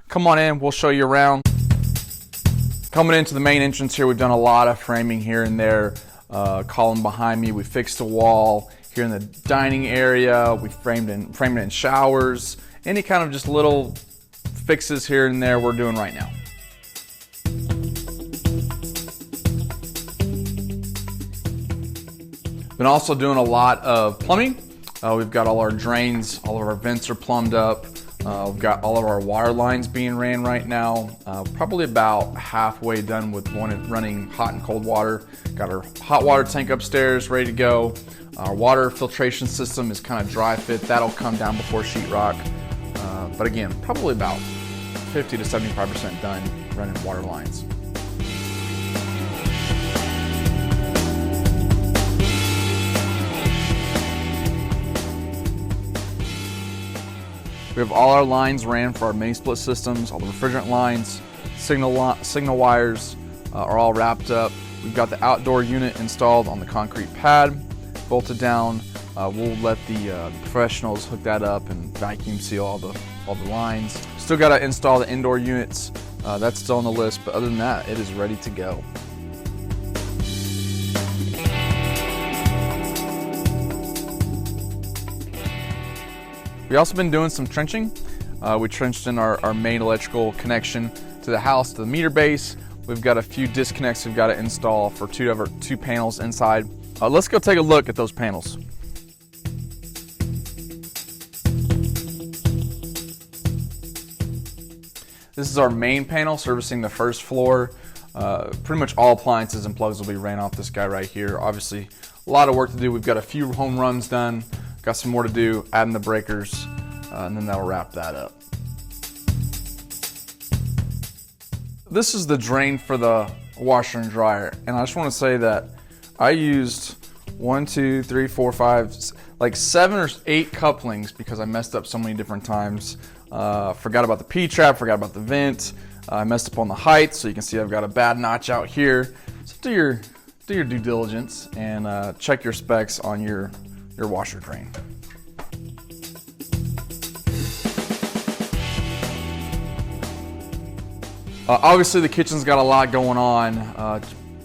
Come on in, we'll show you around. Coming into the main entrance here, we've done a lot of framing here and there. Column behind me, we fixed a wall. Here in the dining area, we framed it in showers. Any kind of just little fixes here and there we're doing right now. Been also doing a lot of plumbing. We've got all our drains, all of our vents are plumbed up. We've got all of our water lines being ran right now. Probably about halfway done with running hot and cold water. Got our hot water tank upstairs ready to go. Our water filtration system is kind of dry fit. That'll come down before sheetrock. But again, probably about 50 to 75% done running water lines. We have all our lines ran for our main split systems, all the refrigerant lines, signal wires are all wrapped up. We've got the outdoor unit installed on the concrete pad, bolted down. We'll let the professionals hook that up and vacuum seal all the lines. Still got to install the indoor units. That's still on the list, but other than that, it is ready to go. We've also been doing some trenching. We trenched in our main electrical connection to the house, to the meter base. We've got a few disconnects we've got to install for two panels inside. Let's go take a look at those panels. This is our main panel servicing the first floor. Pretty much all appliances and plugs will be ran off this guy right here. Obviously, a lot of work to do. We've got a few home runs done. Got some more to do, adding the breakers, and then that'll wrap that up. This is the drain for the washer and dryer, and I just want to say that I used 7 or 8 couplings because I messed up so many different times. Forgot about the P-trap, forgot about the vent. I messed up on the height, so you can see I've got a bad notch out here. So do your due diligence and check your specs on your washer drain. Obviously the kitchen's got a lot going on.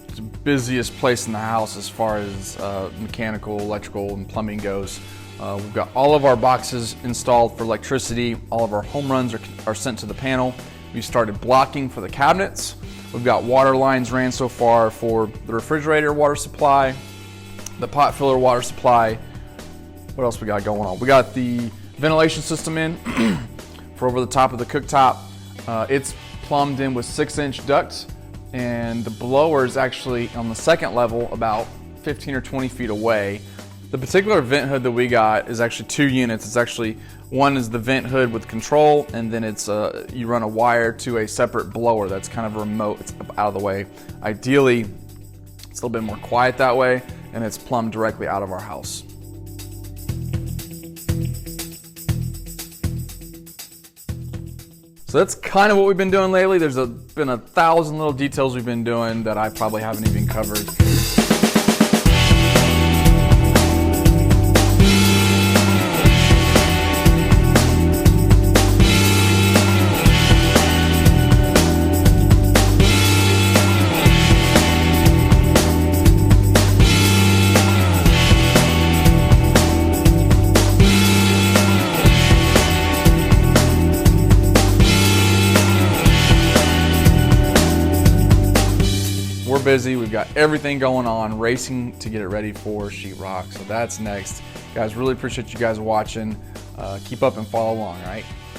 It's the busiest place in the house as far as mechanical, electrical, and plumbing goes. We've got all of our boxes installed for electricity. All of our home runs are sent to the panel. We started blocking for the cabinets. We've got water lines ran so far for the refrigerator water supply, the pot filler water supply. What else we got going on? We got the ventilation system in for over the top of the cooktop. It's plumbed in with 6-inch ducts, and the blower is actually on the second level about 15 or 20 feet away. The particular vent hood that we got is actually 2 units. It's actually, one is the vent hood with control, and then it's you run a wire to a separate blower that's kind of remote. It's out of the way. Ideally, it's a little bit more quiet that way, and it's plumbed directly out of our house. So that's kind of what we've been doing lately. There's been 1,000 little details we've been doing that I probably haven't even covered. We're busy, we've got everything going on, racing to get it ready for sheetrock, so that's next. Guys, really appreciate you guys watching. Keep up and follow along, all right?